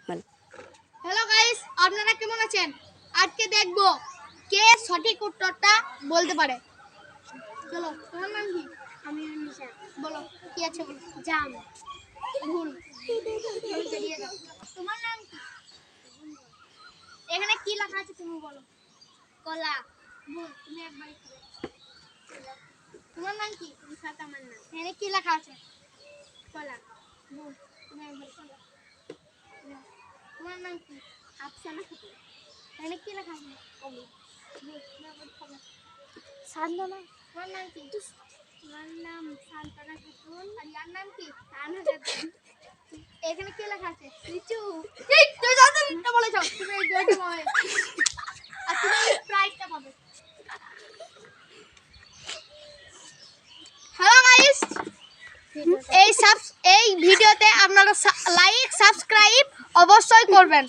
Hello guys, আপনারা কেমন আছেন? আজকে দেখব কে সঠিক উত্তরটা বলতে পারে। চলো, তোমার নাম কি? আমি নিশা। বলো, কি আছে বলো। জাম। ভুল। তুমি বেরিয়ে যাও। তোমার নাম কি? এখানে কি লেখা আছে তুমি বলো। কলা। ভুল, তুমি একবারই খাবে। তোমার নাম কি? রিফাত আমার নাম। এখানে কি লেখা আছে? কলা। ভুল, তুমি একবারই খাবে। তোমার নাম কি? আফসানা খাতুন। এখানে কি লেখা আছে? অমিত। ভুল, তুমি একবারই খাবে। সান্দনা। তোমার নাম কি? আমার নাম সান্তনা খাতুন। আর ইয়ার নাম কি? তানা খাতুন। এখানে কি লেখা আছে? রিচু। এই তুই যা তো বলেছ তুমি এই গেট ময় আর তুমি প্রাইজটা পাবে। হ্যালো গাইস, এই ভিডিওতে আপনারা লাইক সাবস্ক্রাইব অবশ্যই করবেন।